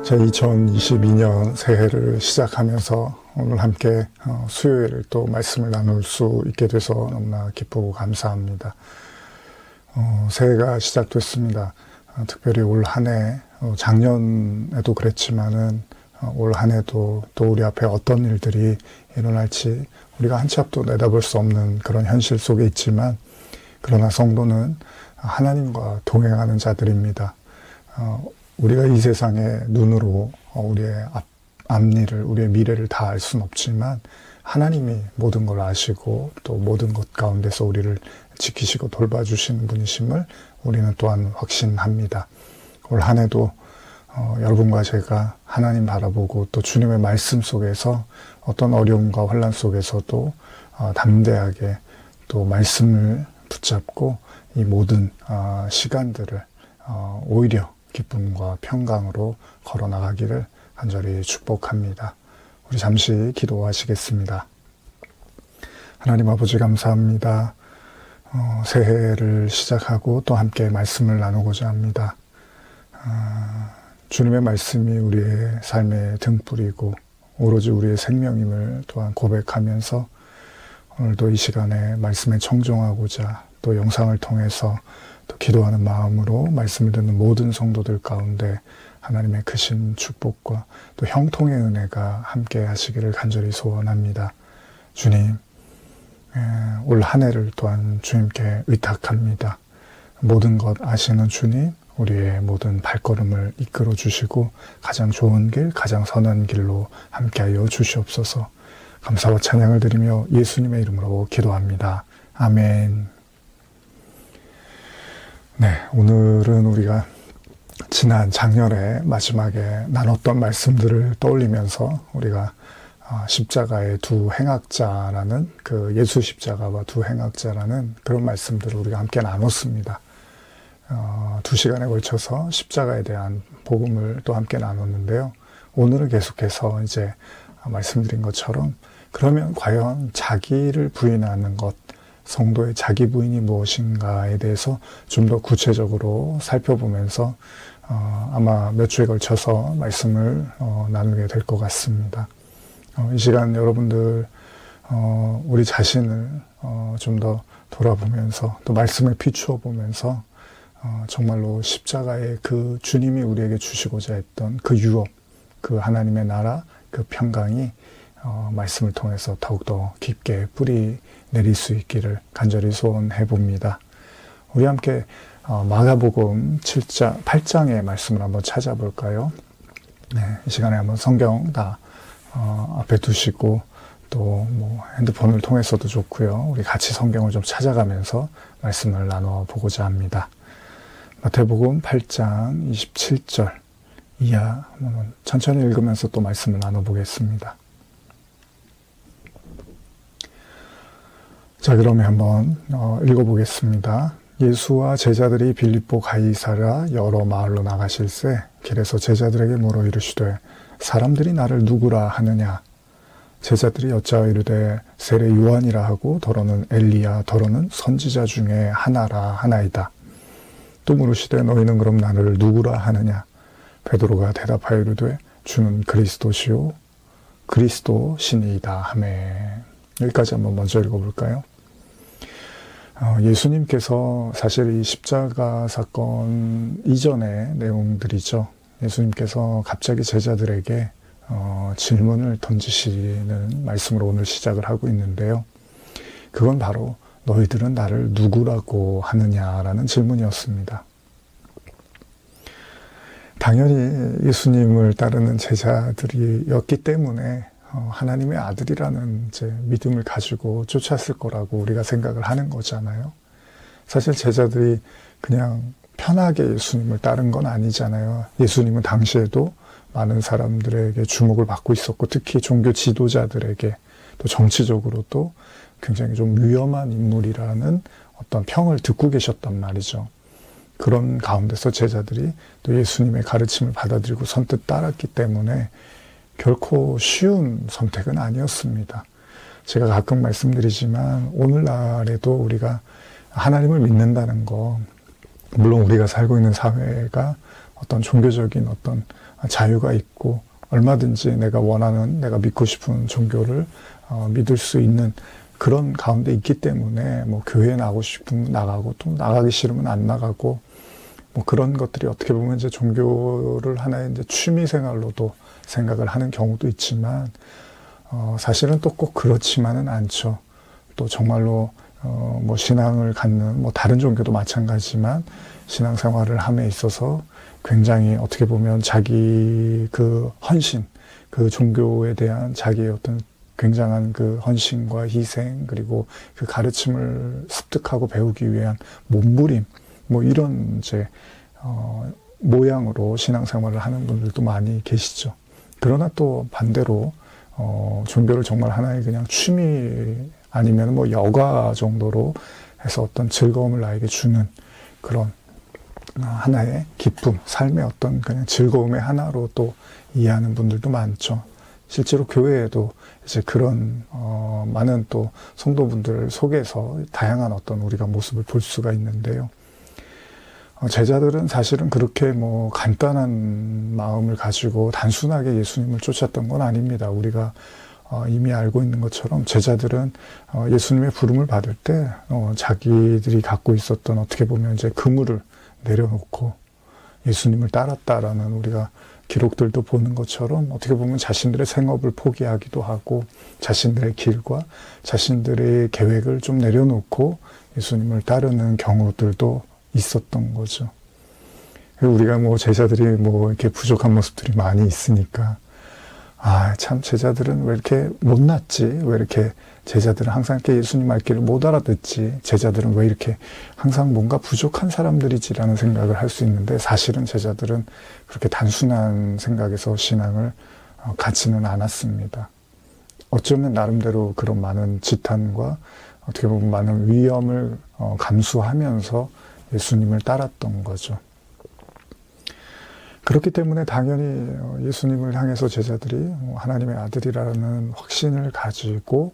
제 2022년 새해를 시작하면서 오늘 함께 수요일을 또 말씀을 나눌 수 있게 돼서 너무나 기쁘고 감사합니다. 새해가 시작됐습니다. 특별히 올 한 해, 작년에도 그랬지만은 올 한 해도 또 우리 앞에 어떤 일들이 일어날지 우리가 한 치 앞도 내다볼 수 없는 그런 현실 속에 있지만, 그러나 성도는 하나님과 동행하는 자들입니다. 우리가 이 세상의 눈으로 우리의 앞일을, 우리의 미래를 다 알 수는 없지만 하나님이 모든 걸 아시고 또 모든 것 가운데서 우리를 지키시고 돌봐주시는 분이심을 우리는 또한 확신합니다. 올 한 해도 여러분과 제가 하나님 바라보고 또 주님의 말씀 속에서 어떤 어려움과 환난 속에서도 담대하게 또 말씀을 붙잡고 이 모든 시간들을 오히려 기쁨과 평강으로 걸어나가기를 간절히 축복합니다. 우리 잠시 기도하시겠습니다. 하나님 아버지 감사합니다. 새해를 시작하고 또 함께 말씀을 나누고자 합니다. 주님의 말씀이 우리의 삶의 등불이고 오로지 우리의 생명임을 또한 고백하면서 오늘도 이 시간에 말씀에 청종하고자 또 영상을 통해서 또 기도하는 마음으로 말씀을 듣는 모든 성도들 가운데 하나님의 크신 축복과 또 형통의 은혜가 함께 하시기를 간절히 소원합니다. 주님, 올 한 해를 또한 주님께 의탁합니다. 모든 것 아시는 주님, 우리의 모든 발걸음을 이끌어 주시고 가장 좋은 길, 가장 선한 길로 함께하여 주시옵소서. 감사와 찬양을 드리며 예수님의 이름으로 기도합니다. 아멘. 네, 오늘은 우리가 지난 작년에 마지막에 나눴던 말씀들을 떠올리면서 우리가 십자가의 두 행악자라는 그 예수 십자가와 두 행악자라는 그런 말씀들을 우리가 함께 나눴습니다. 2시간에 걸쳐서 십자가에 대한 복음을 또 함께 나눴는데요. 오늘은 계속해서 이제 말씀드린 것처럼 그러면 과연 자기를 부인하는 것, 성도의 자기 부인이 무엇인가에 대해서 좀 더 구체적으로 살펴보면서 아마 몇 주에 걸쳐서 말씀을 나누게 될 것 같습니다. 이 시간 여러분들 우리 자신을 좀 더 돌아보면서 또 말씀을 비추어 보면서 정말로 십자가의 그 주님이 우리에게 주시고자 했던 그 유업, 그 하나님의 나라, 그 평강이 말씀을 통해서 더욱더 깊게 뿌리 내릴 수 있기를 간절히 소원해 봅니다. 우리 함께 마가복음 8장의 말씀을 한번 찾아볼까요? 네, 이 시간에 한번 성경 다 앞에 두시고 또 뭐 핸드폰을 통해서도 좋고요. 우리 같이 성경을 좀 찾아가면서 말씀을 나눠 보고자 합니다. 마태복음 8장 27절 이하 천천히 읽으면서 또 말씀을 나눠 보겠습니다. 자, 그러면 한번 읽어보겠습니다. 예수와 제자들이 빌립보 가이사랴 여러 마을로 나가실새 길에서 제자들에게 물어 이르시되 사람들이 나를 누구라 하느냐? 제자들이 여짜어 이르되 세례 요한이라 하고 더러는 엘리야 더러는 선지자 중에 하나라 하나이다. 또 물으시되 너희는 그럼 나를 누구라 하느냐? 베드로가 대답하여 이르되 주는 그리스도시요 그리스도시니이다 하매. 여기까지 한번 먼저 읽어볼까요? 예수님께서 사실 이 십자가 사건 이전의 내용들이죠. 예수님께서 갑자기 제자들에게 질문을 던지시는 말씀으로 오늘 시작을 하고 있는데요. 그건 바로 너희들은 나를 누구라고 하느냐라는 질문이었습니다. 당연히 예수님을 따르는 제자들이었기 때문에 하나님의 아들이라는 이제 믿음을 가지고 쫓았을 거라고 우리가 생각을 하는 거잖아요. 사실 제자들이 그냥 편하게 예수님을 따른 건 아니잖아요. 예수님은 당시에도 많은 사람들에게 주목을 받고 있었고 특히 종교 지도자들에게 또 정치적으로도 굉장히 좀 위험한 인물이라는 어떤 평을 듣고 계셨단 말이죠. 그런 가운데서 제자들이 또 예수님의 가르침을 받아들이고 선뜻 따랐기 때문에 결코 쉬운 선택은 아니었습니다. 제가 가끔 말씀드리지만 오늘날에도 우리가 하나님을 믿는다는 거, 물론 우리가 살고 있는 사회가 어떤 종교적인 어떤 자유가 있고 얼마든지 내가 원하는, 내가 믿고 싶은 종교를 믿을 수 있는 그런 가운데 있기 때문에 뭐 교회에 나가고 싶으면 나가고 또 나가기 싫으면 안 나가고 뭐 그런 것들이 어떻게 보면 이제 종교를 하나의 이제 취미 생활로도 생각을 하는 경우도 있지만 사실은 또 꼭 그렇지만은 않죠. 또 정말로 뭐 신앙을 갖는 뭐 다른 종교도 마찬가지지만 신앙생활을 함에 있어서 굉장히 어떻게 보면 자기 그 헌신, 그 종교에 대한 자기의 어떤 굉장한 그 헌신과 희생 그리고 그 가르침을 습득하고 배우기 위한 몸부림 뭐 이런 이제 모양으로 신앙생활을 하는 분들도 많이 계시죠. 그러나 또 반대로 종교를 정말 하나의 그냥 취미 아니면 뭐 여가 정도로 해서 어떤 즐거움을 나에게 주는 그런 하나의 기쁨, 삶의 어떤 그냥 즐거움의 하나로 또 이해하는 분들도 많죠. 실제로 교회에도 이제 그런 많은 또 성도분들 속에서 다양한 어떤 우리가 모습을 볼 수가 있는데요. 제자들은 사실은 그렇게 뭐 간단한 마음을 가지고 단순하게 예수님을 쫓았던 건 아닙니다. 우리가 이미 알고 있는 것처럼 제자들은 예수님의 부름을 받을 때 자기들이 갖고 있었던 어떻게 보면 이제 그물을 내려놓고 예수님을 따랐다라는 우리가 기록들도 보는 것처럼 어떻게 보면 자신들의 생업을 포기하기도 하고 자신들의 길과 자신들의 계획을 좀 내려놓고 예수님을 따르는 경우들도 있었던 거죠. 우리가 뭐 제자들이 뭐 이렇게 부족한 모습들이 많이 있으니까 참 제자들은 왜 이렇게 못났지? 왜 이렇게 제자들은 항상 이렇게 예수님 말귀를 못 알아듣지? 제자들은 왜 이렇게 항상 뭔가 부족한 사람들이지라는 생각을 할 수 있는데 사실은 제자들은 그렇게 단순한 생각에서 신앙을 갖지는 않았습니다. 어쩌면 나름대로 그런 많은 지탄과 어떻게 보면 많은 위험을 감수하면서 예수님을 따랐던 거죠. 그렇기 때문에 당연히 예수님을 향해서 제자들이 하나님의 아들이라는 확신을 가지고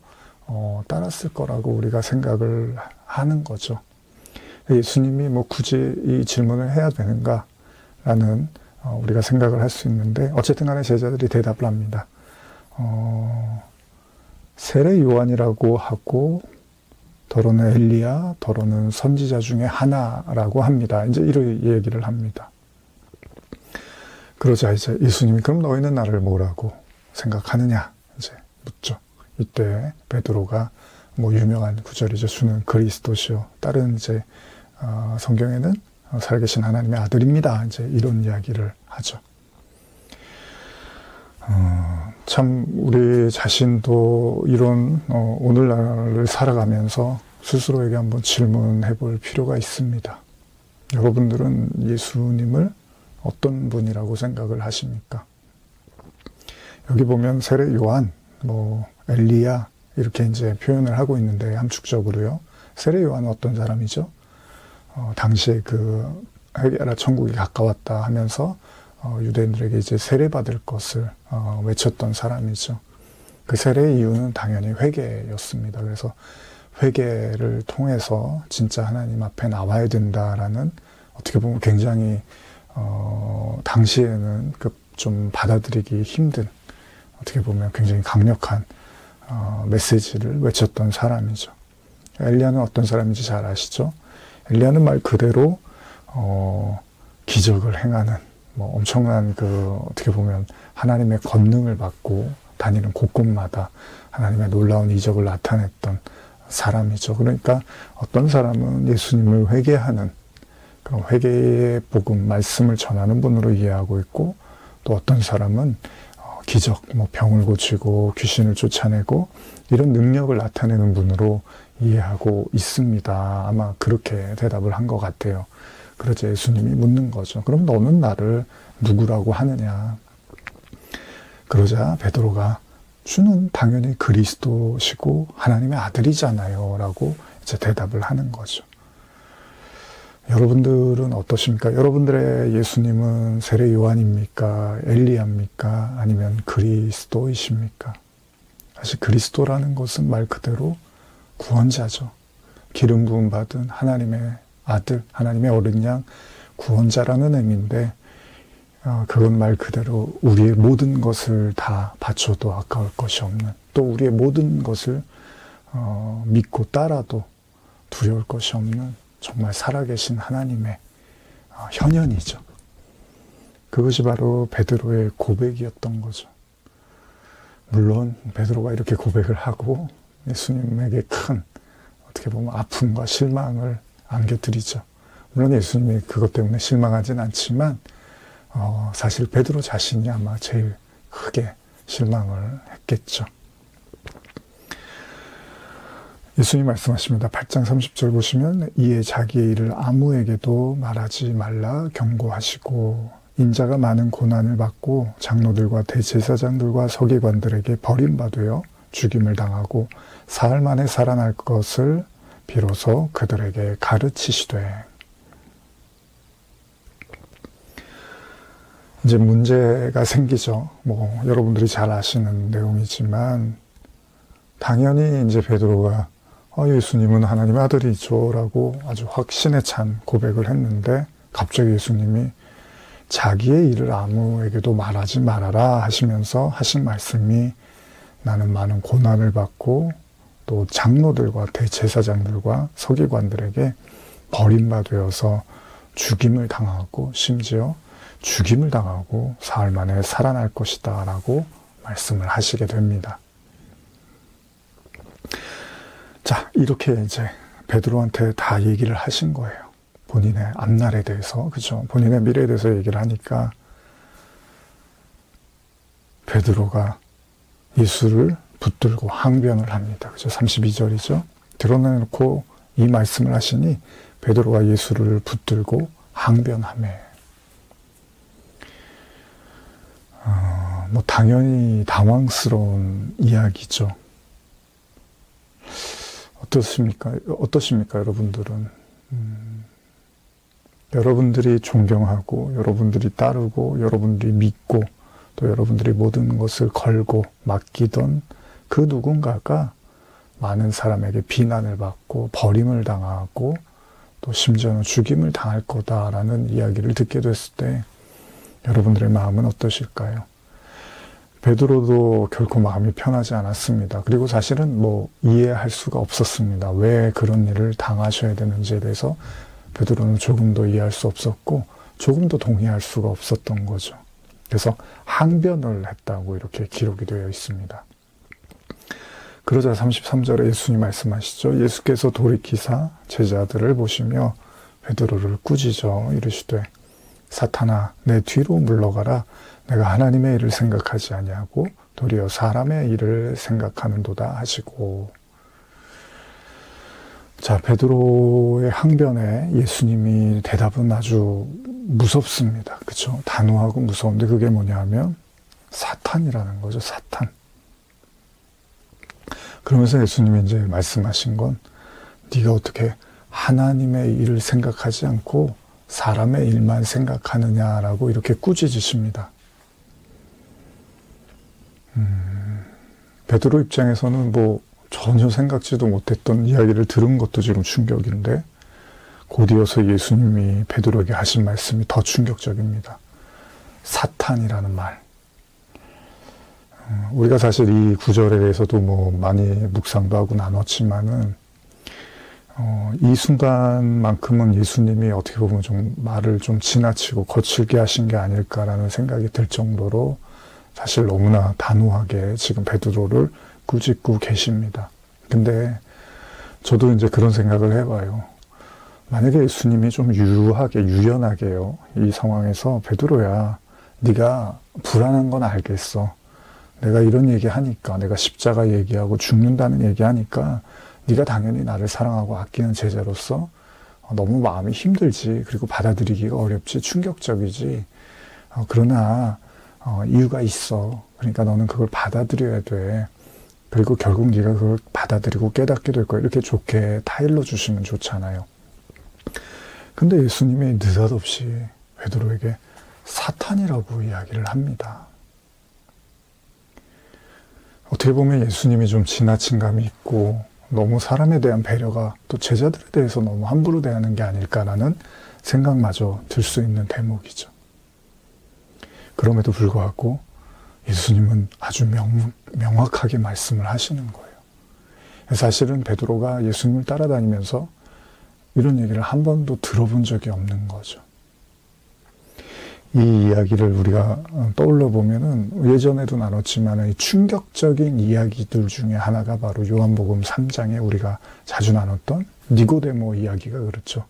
따랐을 거라고 우리가 생각을 하는 거죠. 예수님이 뭐 굳이 이 질문을 해야 되는가라는 우리가 생각을 할 수 있는데 어쨌든 간에 제자들이 대답을 합니다. 세례 요한이라고 하고 더러는 엘리야, 더러는 선지자 중에 하나라고 합니다. 이제 이런 얘기를 합니다. 그러자 이제 예수님이 그럼 너희는 나를 뭐라고 생각하느냐 이제 묻죠. 이때 베드로가 뭐 유명한 구절이죠. 주는 그리스도시요. 다른 이제 성경에는 살아계신 하나님의 아들입니다. 이제 이런 이야기를 하죠. 참 우리 자신도 이런 오늘날을 살아가면서 스스로에게 한번 질문해 볼 필요가 있습니다. 여러분들은 예수님을 어떤 분이라고 생각을 하십니까? 여기 보면 세례 요한, 뭐 엘리야 이렇게 이제 표현을 하고 있는데 함축적으로요. 세례 요한은 어떤 사람이죠? 당시에 그 회개하라 천국이 가까웠다 하면서 유대인들에게 이제 세례받을 것을 외쳤던 사람이죠. 그 세례의 이유는 당연히 회개였습니다. 그래서 회개를 통해서 진짜 하나님 앞에 나와야 된다라는 어떻게 보면 굉장히 당시에는 좀 받아들이기 힘든 어떻게 보면 굉장히 강력한 메시지를 외쳤던 사람이죠. 엘리야는 어떤 사람인지 잘 아시죠? 엘리야는 말 그대로 기적을 행하는 뭐 엄청난 그 어떻게 보면 하나님의 권능을 받고 다니는 곳곳마다 하나님의 놀라운 이적을 나타냈던 사람이죠. 그러니까 어떤 사람은 예수님을 회개하는 그런 회개의 복음 말씀을 전하는 분으로 이해하고 있고 또 어떤 사람은 기적, 뭐 병을 고치고 귀신을 쫓아내고 이런 능력을 나타내는 분으로 이해하고 있습니다. 아마 그렇게 대답을 한 것 같아요. 그러자 예수님이 묻는 거죠. 그럼 너는 나를 누구라고 하느냐? 그러자 베드로가 주는 당연히 그리스도시고 하나님의 아들이잖아요. 라고 이제 대답을 하는 거죠. 여러분들은 어떠십니까? 여러분들의 예수님은 세례 요한입니까? 엘리야입니까? 아니면 그리스도이십니까? 사실 그리스도라는 것은 말 그대로 구원자죠. 기름 부음 받은 하나님의 아들, 하나님의 어린 양, 구원자라는 의미인데 그건 말 그대로 우리의 모든 것을 다 바쳐도 아까울 것이 없는, 또 우리의 모든 것을 믿고 따라도 두려울 것이 없는 정말 살아계신 하나님의 현현이죠. 그것이 바로 베드로의 고백이었던 거죠. 물론 베드로가 이렇게 고백을 하고 예수님에게 큰 어떻게 보면 아픔과 실망을 안겨드리죠. 물론 예수님이 그것 때문에 실망하진 않지만 사실 베드로 자신이 아마 제일 크게 실망을 했겠죠. 예수님 말씀하십니다. 8장 30절 보시면 이에 자기의 일을 아무에게도 말하지 말라 경고하시고 인자가 많은 고난을 받고 장로들과 대제사장들과 서기관들에게 버림받으여 죽임을 당하고 사흘 만에 살아날 것을 비로소 그들에게 가르치시되. 이제 문제가 생기죠. 여러분들이 잘 아시는 내용이지만 당연히 이제 베드로가 예수님은 하나님의 아들이죠 라고 아주 확신에 찬 고백을 했는데 갑자기 예수님이 자기의 일을 아무에게도 말하지 말아라 하시면서 하신 말씀이 나는 많은 고난을 받고 또 장로들과 대제사장들과 서기관들에게 버림받아서 죽임을 당하고 심지어 죽임을 당하고 사흘 만에 살아날 것이다 라고 말씀을 하시게 됩니다. 자, 이렇게 이제 베드로한테 다 얘기를 하신 거예요. 본인의 앞날에 대해서, 그죠? 본인의 미래에 대해서 얘기를 하니까 베드로가 예수를 붙들고 항변을 합니다. 그죠? 32절이죠. 드러내놓고 이 말씀을 하시니 베드로가 예수를 붙들고 항변하매. 당연히 당황스러운 이야기죠. 어떠십니까, 여러분들은? 여러분들이 존경하고, 여러분들이 따르고, 여러분들이 믿고, 또 여러분들이 모든 것을 걸고 맡기던 그 누군가가 많은 사람에게 비난을 받고, 버림을 당하고, 또 심지어는 죽임을 당할 거다라는 이야기를 듣게 됐을 때, 여러분들의 마음은 어떠실까요? 베드로도 결코 마음이 편하지 않았습니다. 그리고 사실은 이해할 수가 없었습니다. 왜 그런 일을 당하셔야 되는지에 대해서 베드로는 조금도 이해할 수 없었고 조금도 동의할 수가 없었던 거죠. 그래서 항변을 했다고 이렇게 기록이 되어 있습니다. 그러자 33절에 예수님 말씀하시죠. 예수께서 돌이키사 제자들을 보시며 베드로를 꾸짖어 이르시되 사탄아 내 뒤로 물러가라. 내가 하나님의 일을 생각하지 아니하고 도리어 사람의 일을 생각하는도다 하시고. 자, 베드로의 항변에 예수님이 대답은 아주 무섭습니다. 그렇죠? 단호하고 무서운데 그게 뭐냐 하면 사탄이라는 거죠. 사탄. 그러면서 예수님이 이제 말씀하신 건 네가 어떻게 하나님의 일을 생각하지 않고 사람의 일만 생각하느냐라고 이렇게 꾸짖으십니다. 베드로 입장에서는 전혀 생각지도 못했던 이야기를 들은 것도 지금 충격인데 곧이어서 예수님이 베드로에게 하신 말씀이 더 충격적입니다. 사탄이라는 말. 우리가 사실 이 구절에 대해서도 많이 묵상도 하고 나눴지만은 이 순간만큼은 예수님이 어떻게 보면 좀 말을 좀 지나치고 거칠게 하신 게 아닐까라는 생각이 들 정도로 사실 너무나 단호하게 지금 베드로를 꾸짖고 계십니다. 근데 저도 이제 그런 생각을 해봐요. 만약에 예수님이 좀 유연하게요. 이 상황에서 베드로야, 네가 불안한 건 알겠어. 내가 이런 얘기하니까, 내가 십자가 얘기하고 죽는다는 얘기하니까 네가 당연히 나를 사랑하고 아끼는 제자로서 너무 마음이 힘들지. 그리고 받아들이기가 어렵지. 충격적이지. 그러나 이유가 있어. 그러니까 너는 그걸 받아들여야 돼. 그리고 결국 네가 그걸 받아들이고 깨닫게 될 거야. 이렇게 좋게 타일러 주시면 좋잖아요. 근데 예수님이 느닷없이 베드로에게 사탄이라고 이야기를 합니다. 어떻게 보면 예수님이 좀 지나친 감이 있고 너무 사람에 대한 배려가 또 제자들에 대해서 너무 함부로 대하는 게 아닐까라는 생각마저 들 수 있는 대목이죠. 그럼에도 불구하고 예수님은 아주 명확하게 말씀을 하시는 거예요. 사실은 베드로가 예수님을 따라다니면서 이런 얘기를 한 번도 들어본 적이 없는 거죠. 이 이야기를 우리가 떠올려 보면은 예전에도 나눴지만 충격적인 이야기들 중에 하나가 바로 요한복음 3장에 우리가 자주 나눴던 니고데모 이야기가 그렇죠.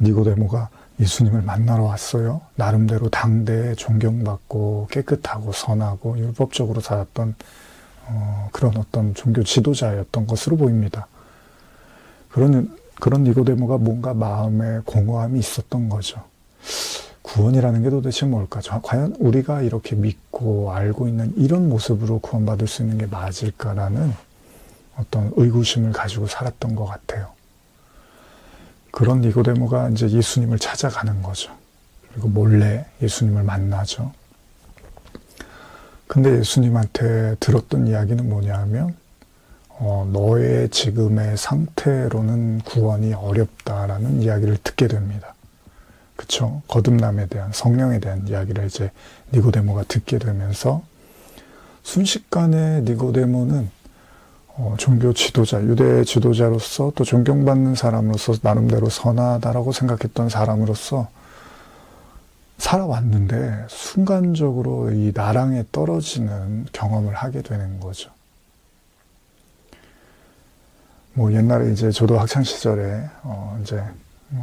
니고데모가 예수님을 만나러 왔어요. 나름대로 당대에 존경받고 깨끗하고 선하고 율법적으로 살았던 그런 어떤 종교 지도자였던 것으로 보입니다. 그런 니고데모가 뭔가 마음에 공허함이 있었던 거죠. 구원이라는 게 도대체 뭘까? 과연 우리가 이렇게 믿고 알고 있는 이런 모습으로 구원받을 수 있는 게 맞을까라는 어떤 의구심을 가지고 살았던 것 같아요. 그런 니고데모가 이제 예수님을 찾아가는 거죠. 그리고 몰래 예수님을 만나죠. 근데 예수님한테 들었던 이야기는 뭐냐 하면 너의 지금의 상태로는 구원이 어렵다라는 이야기를 듣게 됩니다. 그쵸? 거듭남에 대한, 성령에 대한 이야기를 이제 니고데모가 듣게 되면서 순식간에 니고데모는 종교 지도자, 유대 지도자로서 또 존경받는 사람으로서 나름대로 선하다라고 생각했던 사람으로서 살아왔는데 순간적으로 이 나랑에 떨어지는 경험을 하게 되는 거죠. 뭐 옛날에 이제 저도 학창 시절에 이제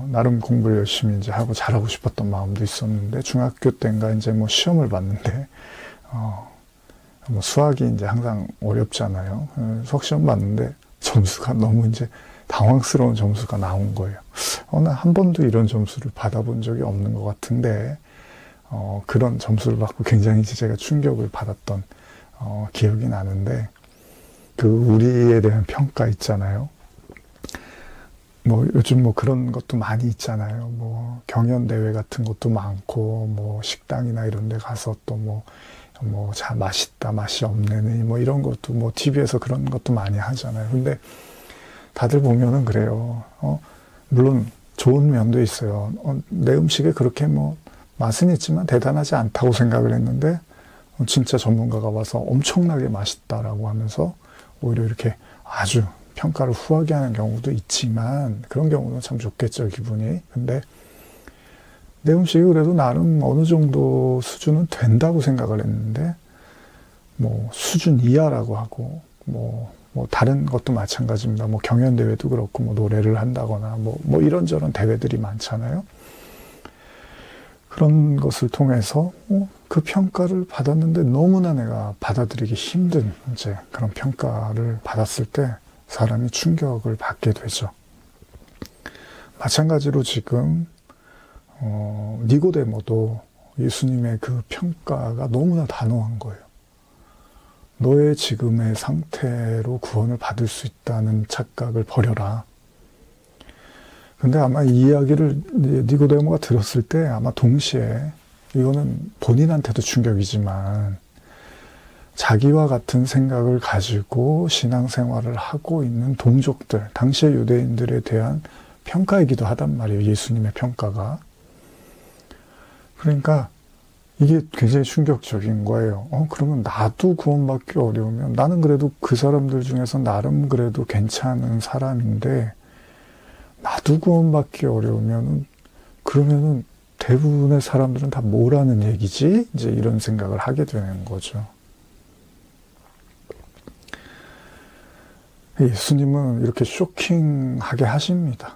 나름 공부를 열심히 이제 하고 잘하고 싶었던 마음도 있었는데 중학교 때인가 이제 뭐 시험을 봤는데 뭐 수학이 이제 항상 어렵잖아요. 수학 시험 봤는데 점수가 너무 이제 당황스러운 점수가 나온 거예요. 나 한 번도 이런 점수를 받아본 적이 없는 것 같은데 그런 점수를 받고 굉장히 제가 충격을 받았던 기억이 나는데 그 우리에 대한 평가 있잖아요. 뭐 요즘 뭐 그런 것도 많이 있잖아요. 뭐 경연 대회 같은 것도 많고 뭐 식당이나 이런 데 가서 또 뭐 잘 맛있다 맛이 없네 뭐 이런 것도 뭐 TV에서 그런 것도 많이 하잖아요. 근데 다들 보면은 그래요. 물론 좋은 면도 있어요. 내 음식에 그렇게 뭐 맛은 있지만 대단하지 않다고 생각을 했는데 진짜 전문가가 와서 엄청나게 맛있다라고 하면서 오히려 이렇게 아주 평가를 후하게 하는 경우도 있지만 그런 경우는 참 좋겠죠, 기분이. 근데 내 음식이 그래도 나름 어느 정도 수준은 된다고 생각을 했는데 뭐 수준 이하라고 하고 뭐 다른 것도 마찬가지입니다. 뭐 경연대회도 그렇고 뭐 노래를 한다거나 뭐 이런저런 대회들이 많잖아요. 그런 것을 통해서 그 평가를 받았는데 너무나 내가 받아들이기 힘든 이제 그런 평가를 받았을 때 사람이 충격을 받게 되죠. 마찬가지로 지금 니고데모도 예수님의 그 평가가 너무나 단호한 거예요. 너의 지금의 상태로 구원을 받을 수 있다는 착각을 버려라. 근데 아마 이 이야기를 니고데모가 들었을 때 아마 동시에 이거는 본인한테도 충격이지만 자기와 같은 생각을 가지고 신앙생활을 하고 있는 동족들, 당시의 유대인들에 대한 평가이기도 하단 말이에요. 예수님의 평가가. 그러니까 이게 굉장히 충격적인 거예요. 그러면 나도 구원받기 어려우면 나는 그래도 그 사람들 중에서 나름 그래도 괜찮은 사람인데 나도 구원받기 어려우면은 그러면은 대부분의 사람들은 다 뭐라는 얘기지? 이제 이런 생각을 하게 되는 거죠. 예수님은 이렇게 쇼킹하게 하십니다.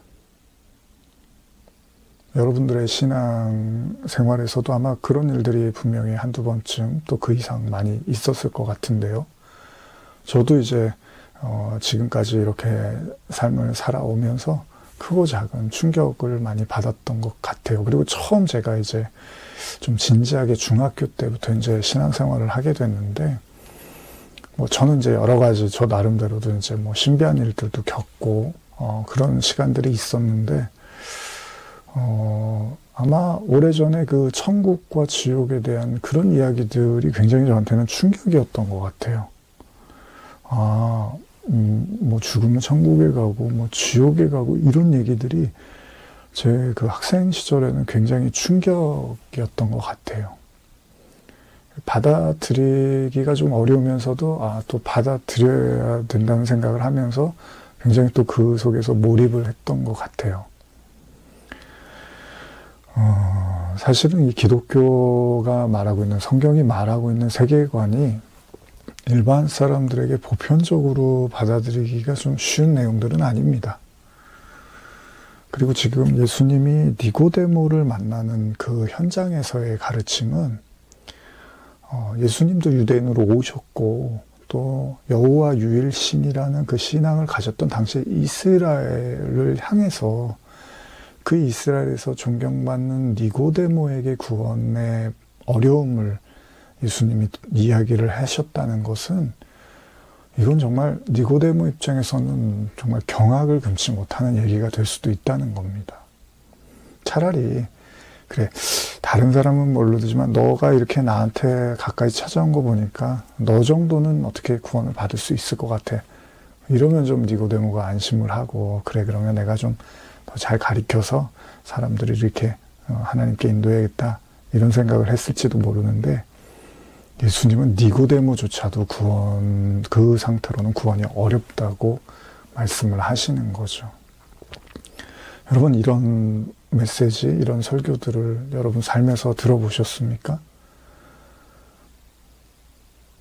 여러분들의 신앙 생활에서도 아마 그런 일들이 분명히 한두 번쯤 또 그 이상 많이 있었을 것 같은데요. 저도 이제 지금까지 이렇게 삶을 살아오면서 크고 작은 충격을 많이 받았던 것 같아요. 그리고 처음 제가 이제 좀 진지하게 중학교 때부터 이제 신앙생활을 하게 됐는데, 뭐 저는 이제 여러 가지 저 나름대로도 이제 뭐 신비한 일들도 겪고 그런 시간들이 있었는데, 아마 오래전에 그 천국과 지옥에 대한 그런 이야기들이 굉장히 저한테는 충격이었던 것 같아요. 뭐 죽으면 천국에 가고 뭐 지옥에 가고 이런 얘기들이 제 그 학생 시절에는 굉장히 충격이었던 것 같아요. 받아들이기가 좀 어려우면서도 또 받아들여야 된다는 생각을 하면서 굉장히 또 그 속에서 몰입을 했던 것 같아요. 사실은 이 기독교가 말하고 있는, 성경이 말하고 있는 세계관이 일반 사람들에게 보편적으로 받아들이기가 좀 쉬운 내용들은 아닙니다. 그리고 지금 예수님이 니고데모를 만나는 그 현장에서의 가르침은 예수님도 유대인으로 오셨고 또 여호와 유일신이라는 그 신앙을 가졌던 당시 이스라엘을 향해서 그 이스라엘에서 존경받는 니고데모에게 구원의 어려움을 예수님이 이야기를 하셨다는 것은, 이건 정말 니고데모 입장에서는 정말 경악을 금치 못하는 얘기가 될 수도 있다는 겁니다. 차라리 그래, 다른 사람은 모르지만 너가 이렇게 나한테 가까이 찾아온 거 보니까 너 정도는 어떻게 구원을 받을 수 있을 것 같아. 이러면 좀 니고데모가 안심을 하고, 그래, 그러면 내가 좀 더 잘 가르쳐서 사람들을 이렇게 하나님께 인도해야겠다, 이런 생각을 했을지도 모르는데, 예수님은 니고데모조차도 그 상태로는 구원이 어렵다고 말씀을 하시는 거죠. 여러분, 이런 메시지, 이런 설교들을 여러분 삶에서 들어보셨습니까?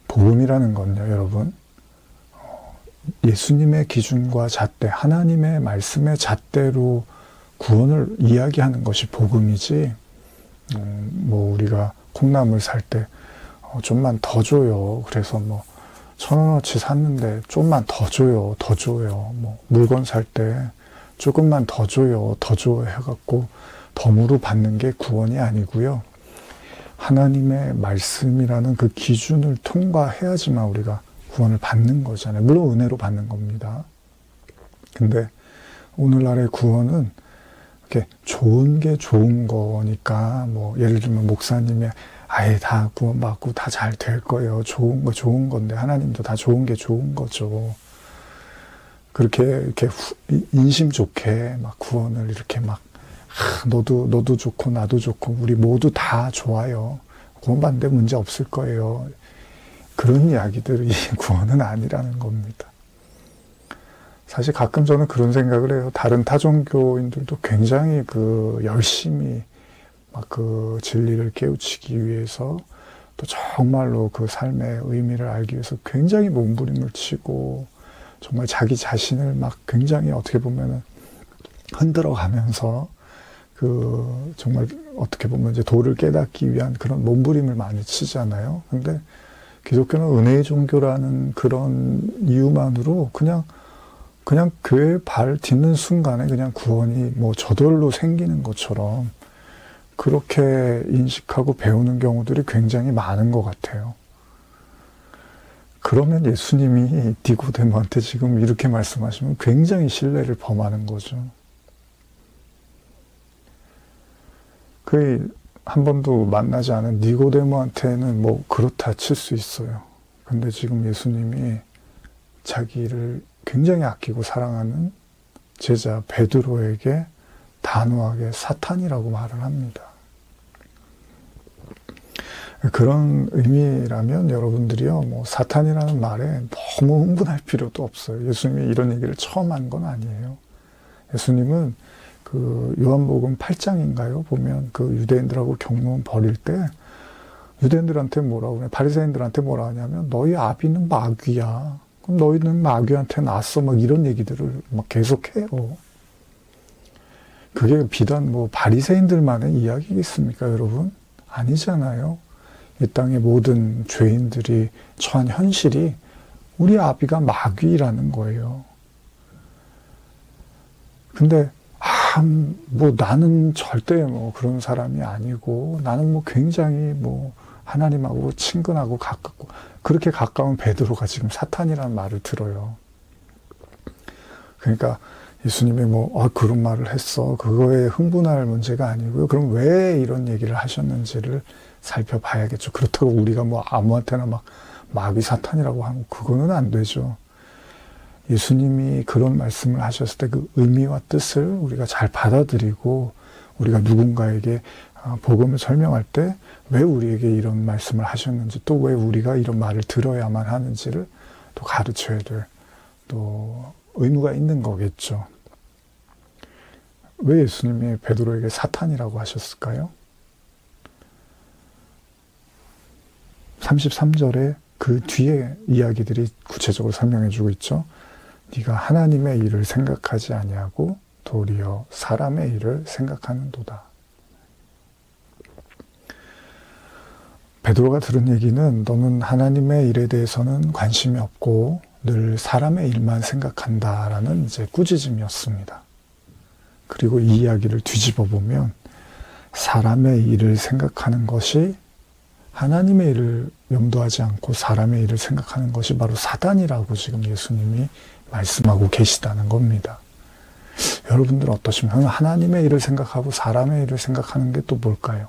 복음이라는 건요, 여러분, 예수님의 기준과 잣대, 하나님의 말씀의 잣대로 구원을 이야기하는 것이 복음이지, 우리가 콩나물 살 때 좀만 더 줘요. 그래서 1,000원어치 샀는데 좀만 더 줘요. 물건 살 때 조금만 더 줘요 해갖고 덤으로 받는 게 구원이 아니고요. 하나님의 말씀이라는 그 기준을 통과해야지만 우리가 구원을 받는 거잖아요. 물론 은혜로 받는 겁니다. 근데 오늘날의 구원은 이렇게 좋은 게 좋은 거니까, 예를 들면 목사님이 아예 다 구원받고 다 잘 될 거예요. 좋은 건데, 하나님도 다 좋은 게 좋은 거죠. 그렇게 이렇게 인심 좋게 막 구원을 이렇게 너도 좋고 나도 좋고 우리 모두 다 좋아요. 구원받는데 문제 없을 거예요. 그런 이야기들이 구원은 아니라는 겁니다. 사실 가끔 저는 그런 생각을 해요. 다른 타종교인들도 굉장히 열심히 그 진리를 깨우치기 위해서, 또 정말로 그 삶의 의미를 알기 위해서 굉장히 몸부림을 치고, 정말 자기 자신을 굉장히 어떻게 보면은 흔들어 가면서 정말 어떻게 보면 이제 도를 깨닫기 위한 그런 몸부림을 많이 치잖아요. 근데 기독교는 은혜의 종교라는 그런 이유만으로 그냥 교회에 발 딛는 순간에 그냥 구원이 저절로 생기는 것처럼 그렇게 인식하고 배우는 경우들이 굉장히 많은 것 같아요. 그러면 예수님이 니고데모한테 지금 이렇게 말씀하시면 굉장히 신뢰를 범하는 거죠. 거의 한 번도 만나지 않은 니고데모한테는 그렇다 칠 수 있어요. 근데 지금 예수님이 자기를 굉장히 아끼고 사랑하는 제자 베드로에게 단호하게 사탄이라고 말을 합니다. 그런 의미라면 여러분들이요, 사탄이라는 말에 너무 흥분할 필요도 없어요. 예수님이 이런 얘기를 처음 한 건 아니에요. 예수님은 요한복음 8장인가요? 보면 유대인들하고 경륜 벌일 때 유대인들한테 뭐라고 그래? 바리새인들한테 뭐라 하냐면 너희 아비는 마귀야. 그럼 너희는 마귀한테 났어. 이런 얘기들을 계속해요. 그게 비단 바리새인들만의 이야기겠습니까, 여러분? 아니잖아요. 이 땅의 모든 죄인들이 처한 현실이 우리 아비가 마귀라는 거예요. 근데 나는 절대 그런 사람이 아니고, 나는 굉장히 하나님하고 친근하고 가깝고, 그렇게 가까운 베드로가 지금 사탄이라는 말을 들어요. 그러니까 예수님이 그런 말을 했어. 그거에 흥분할 문제가 아니고요. 그럼 왜 이런 얘기를 하셨는지를 살펴봐야겠죠. 그렇다고 우리가 아무한테나 마귀 사탄이라고 하면 그거는 안 되죠. 예수님이 그런 말씀을 하셨을 때 그 의미와 뜻을 우리가 잘 받아들이고 우리가 누군가에게 복음을 설명할 때 왜 우리에게 이런 말씀을 하셨는지 또 왜 우리가 이런 말을 들어야만 하는지를 또 가르쳐야 될 또 의무가 있는 거겠죠. 왜 예수님이 베드로에게 사탄이라고 하셨을까요? 33절에 그 뒤에 이야기들이 구체적으로 설명해 주고 있죠. 네가 하나님의 일을 생각하지 아니하고 도리어 사람의 일을 생각하는도다. 베드로가 들은 얘기는 너는 하나님의 일에 대해서는 관심이 없고 늘 사람의 일만 생각한다라는 이제 꾸짖음이었습니다. 그리고 이 이야기를 뒤집어 보면 사람의 일을 생각하는 것이 하나님의 일을 염두하지 않고 사람의 일을 생각하는 것이 바로 사단이라고 지금 예수님이 말씀하고 계시다는 겁니다. 여러분들 어떠십니까? 하나님의 일을 생각하고 사람의 일을 생각하는 게 또 뭘까요?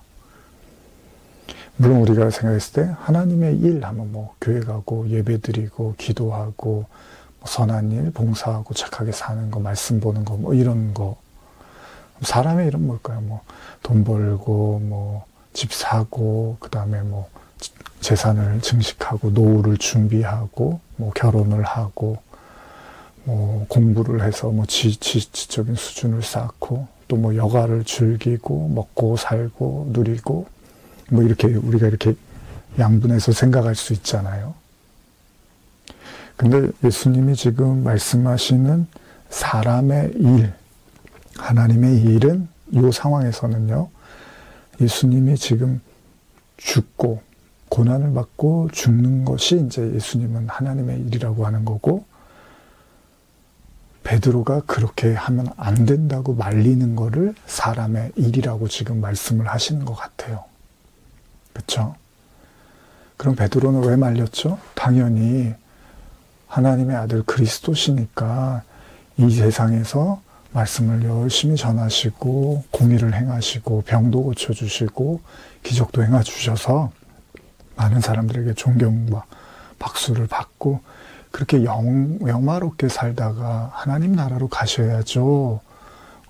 물론 우리가 생각했을 때 하나님의 일 하면 뭐 교회 가고 예배 드리고 기도하고 뭐 선한 일, 봉사하고 착하게 사는 거, 말씀 보는 거 뭐 이런 거. 사람의 일은 뭘까요? 뭐 돈 벌고 뭐 집 사고 그다음에 뭐 재산을 증식하고 노후를 준비하고 뭐 결혼을 하고 뭐 공부를 해서 뭐 지적인 수준을 쌓고 또 뭐 여가를 즐기고 먹고 살고 누리고 뭐 이렇게 우리가 이렇게 양분해서 생각할 수 있잖아요. 근데 예수님이 지금 말씀하시는 사람의 일, 하나님의 일은 이 상황에서는요, 예수님이 지금 죽고 고난을 받고 죽는 것이 이제 예수님은 하나님의 일이라고 하는 거고, 베드로가 그렇게 하면 안 된다고 말리는 거를 사람의 일이라고 지금 말씀을 하시는 것 같아요. 그렇죠? 그럼 베드로는 왜 말렸죠? 당연히 하나님의 아들 그리스도시니까 이 세상에서 말씀을 열심히 전하시고 공의를 행하시고 병도 고쳐주시고 기적도 행해주셔서 많은 사람들에게 존경과 박수를 받고 그렇게 영화롭게 살다가 하나님 나라로 가셔야죠.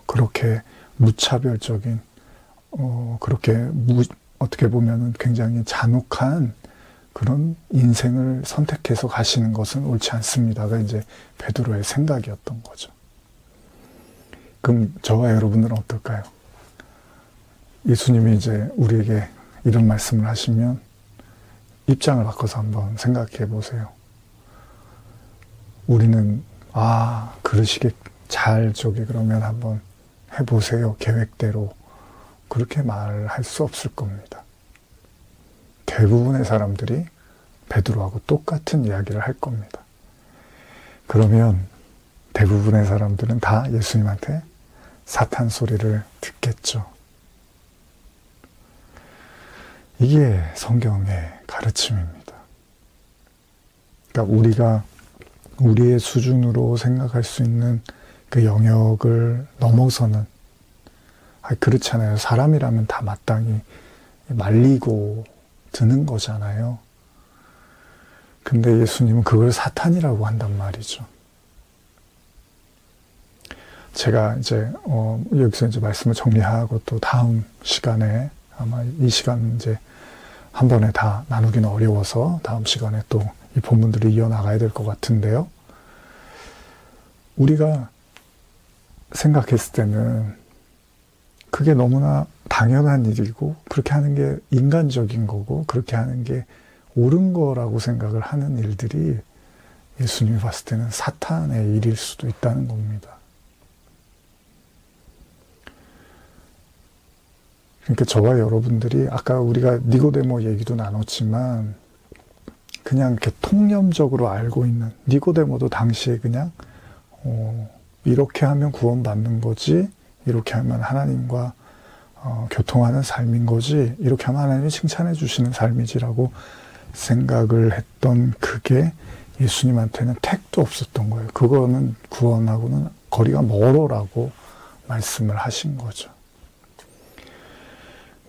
그렇게 무차별적인 그렇게 어떻게 보면 굉장히 잔혹한 그런 인생을 선택해서 가시는 것은 옳지 않습니다가 이제 베드로의 생각이었던 거죠. 그럼 저와 여러분들은 어떨까요? 예수님이 이제 우리에게 이런 말씀을 하시면 입장을 바꿔서 한번 생각해 보세요. 우리는 그러시게 잘 그러면 한번 해보세요. 계획대로. 그렇게 말할 수 없을 겁니다. 대부분의 사람들이 베드로하고 똑같은 이야기를 할 겁니다. 그러면 대부분의 사람들은 다 예수님한테 사탄 소리를 듣겠죠. 이게 성경의 가르침입니다. 그러니까 우리가 우리의 수준으로 생각할 수 있는 그 영역을 넘어서는 그렇잖아요. 사람이라면 다 마땅히 말리고 드는 거잖아요. 근데 예수님은 그걸 사탄이라고 한단 말이죠. 제가 이제 여기서 이제 말씀을 정리하고 또 다음 시간에 아마 이 시간 이제 한 번에 다 나누기는 어려워서 다음 시간에 또 이 본문들을 이어나가야 될 것 같은데요. 우리가 생각했을 때는 그게 너무나 당연한 일이고 그렇게 하는 게 인간적인 거고 그렇게 하는 게 옳은 거라고 생각을 하는 일들이 예수님이 봤을 때는 사탄의 일일 수도 있다는 겁니다. 그러니까 저와 여러분들이 아까 우리가 니고데모 얘기도 나눴지만 그냥 이렇게 통념적으로 알고 있는 니고데모도 당시에 그냥 이렇게 하면 구원받는 거지 이렇게 하면 하나님과 교통하는 삶인 거지 이렇게 하면 하나님이 칭찬해 주시는 삶이지라고 생각을 했던 그게 예수님한테는 택도 없었던 거예요. 그거는 구원하고는 거리가 멀어라고 말씀을 하신 거죠.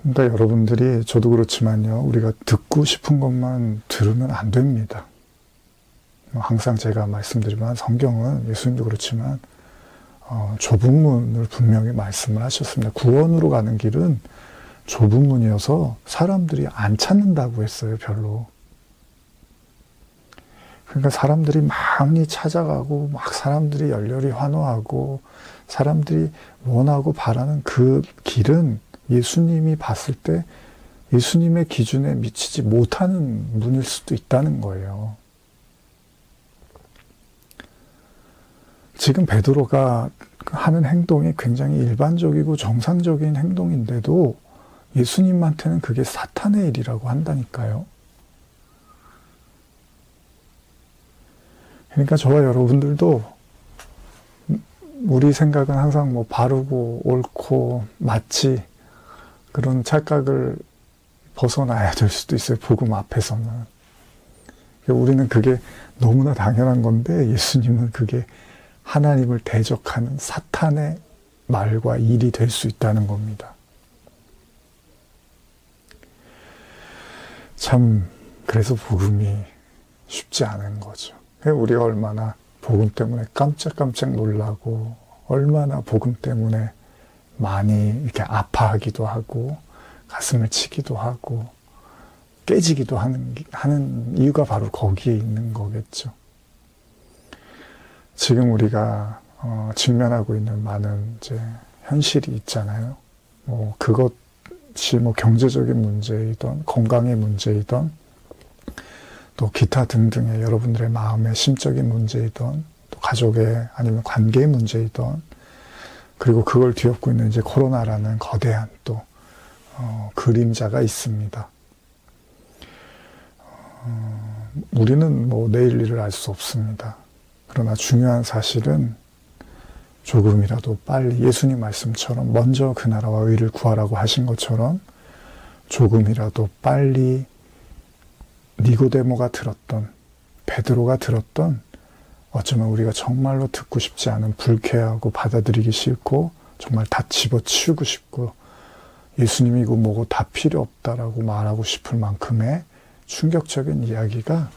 그러니까 여러분들이 저도 그렇지만요. 우리가 듣고 싶은 것만 들으면 안 됩니다. 항상 제가 말씀드리면 성경은 예수님도 그렇지만 좁은 문을 분명히 말씀을 하셨습니다. 구원으로 가는 길은 좁은 문이어서 사람들이 안 찾는다고 했어요, 별로. 그러니까 사람들이 많이 찾아가고 막 사람들이 열렬히 환호하고 사람들이 원하고 바라는 그 길은 예수님이 봤을 때 예수님의 기준에 미치지 못하는 문일 수도 있다는 거예요. 지금 베드로가 하는 행동이 굉장히 일반적이고 정상적인 행동인데도 예수님한테는 그게 사탄의 일이라고 한다니까요. 그러니까 저와 여러분들도 우리 생각은 항상 뭐 바르고 옳고 맞지 그런 착각을 벗어나야 될 수도 있어요. 복음 앞에서는. 우리는 그게 너무나 당연한 건데 예수님은 그게 하나님을 대적하는 사탄의 말과 일이 될 수 있다는 겁니다. 참 그래서 복음이 쉽지 않은 거죠. 우리가 얼마나 복음 때문에 깜짝깜짝 놀라고 얼마나 복음 때문에 많이 이렇게 아파하기도 하고 가슴을 치기도 하고 깨지기도 하는 이유가 바로 거기에 있는 거겠죠. 지금 우리가 직면하고 있는 많은 이제 현실이 있잖아요. 그것이 경제적인 문제이든 건강의 문제이든 또 기타 등등의 여러분들의 마음의 심적인 문제이든 또 가족의 아니면 관계의 문제이든 그리고 그걸 뒤엎고 있는 이제 코로나라는 거대한 또 그림자가 있습니다. 우리는 내일 일을 알 수 없습니다. 그러나 중요한 사실은 조금이라도 빨리 예수님 말씀처럼 먼저 그 나라와 의를 구하라고 하신 것처럼 조금이라도 빨리 니고데모가 들었던 베드로가 들었던 어쩌면 우리가 정말로 듣고 싶지 않은 불쾌하고 받아들이기 싫고 정말 다 집어치우고 싶고 예수님이 이거 뭐고 다 필요 없다라고 말하고 싶을 만큼의 충격적인 이야기가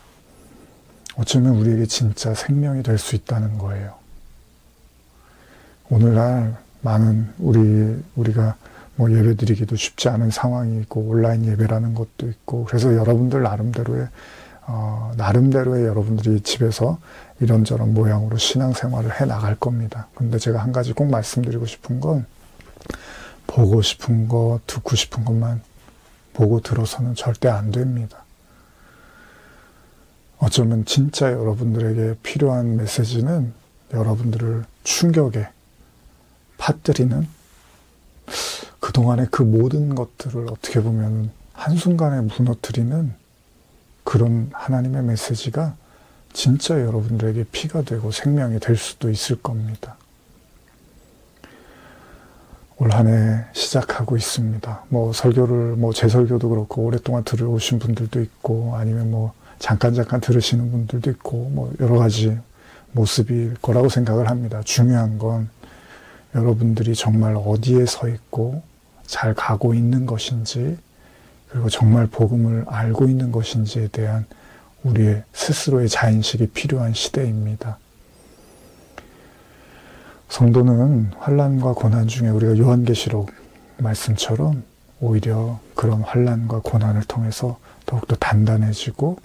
어쩌면 우리에게 진짜 생명이 될 수 있다는 거예요. 오늘날 많은 우리가 예배드리기도 쉽지 않은 상황이 있고 온라인 예배라는 것도 있고 그래서 여러분들 나름대로의 여러분들이 집에서 이런저런 모양으로 신앙생활을 해 나갈 겁니다. 근데 제가 한 가지 꼭 말씀드리고 싶은 건 보고 싶은 거 듣고 싶은 것만 보고 들어서는 절대 안 됩니다. 어쩌면 진짜 여러분들에게 필요한 메시지는 여러분들을 충격에 파뜨리는 그동안의 그 모든 것들을 어떻게 보면 한순간에 무너뜨리는 그런 하나님의 메시지가 진짜 여러분들에게 피가 되고 생명이 될 수도 있을 겁니다. 올 한 해 시작하고 있습니다. 설교를 제 설교도 그렇고 오랫동안 들어오신 분들도 있고 아니면 잠깐 들으시는 분들도 있고 여러 가지 모습일 거라고 생각을 합니다. 중요한 건 여러분들이 정말 어디에 서 있고 잘 가고 있는 것인지 그리고 정말 복음을 알고 있는 것인지에 대한 우리의 스스로의 자인식이 필요한 시대입니다. 성도는 환난과 고난 중에 우리가 요한계시록 말씀처럼 오히려 그런 환난과 고난을 통해서 더욱더 단단해지고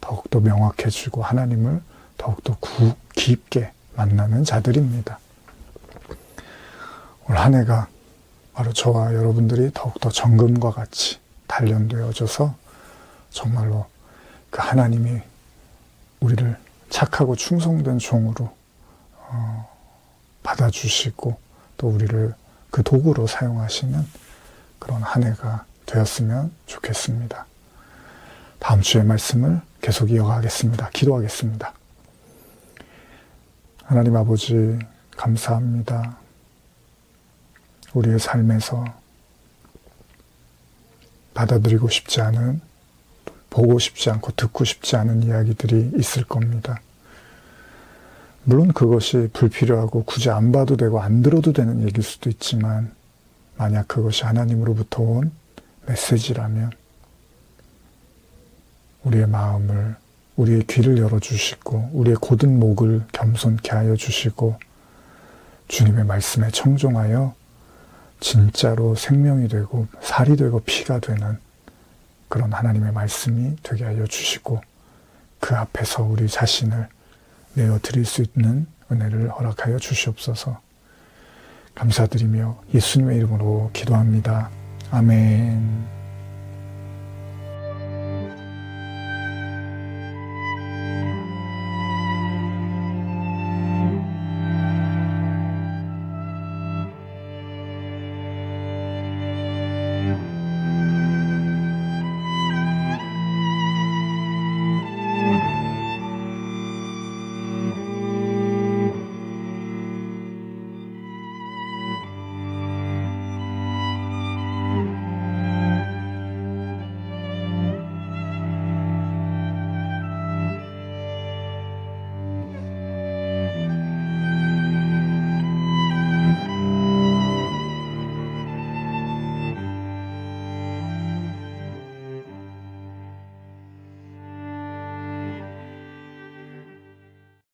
더욱더 명확해지고 하나님을 더욱더 깊게 만나는 자들입니다. 올 한 해가 바로 저와 여러분들이 더욱더 정금과 같이 단련되어져서 정말로 그 하나님이 우리를 착하고 충성된 종으로 받아주시고 또 우리를 그 도구로 사용하시는 그런 한 해가 되었으면 좋겠습니다. 다음 주의 말씀을 계속 이어가겠습니다. 기도하겠습니다. 하나님 아버지 감사합니다. 우리의 삶에서 받아들이고 싶지 않은, 보고 싶지 않고 듣고 싶지 않은 이야기들이 있을 겁니다. 물론 그것이 불필요하고 굳이 안 봐도 되고 안 들어도 되는 얘기일 수도 있지만 만약 그것이 하나님으로부터 온 메시지라면 우리의 마음을 우리의 귀를 열어주시고 우리의 곧은 목을 겸손케 하여 주시고 주님의 말씀에 청종하여 진짜로 생명이 되고 살이 되고 피가 되는 그런 하나님의 말씀이 되게 하여 주시고 그 앞에서 우리 자신을 내어드릴 수 있는 은혜를 허락하여 주시옵소서. 감사드리며 예수님의 이름으로 기도합니다. 아멘.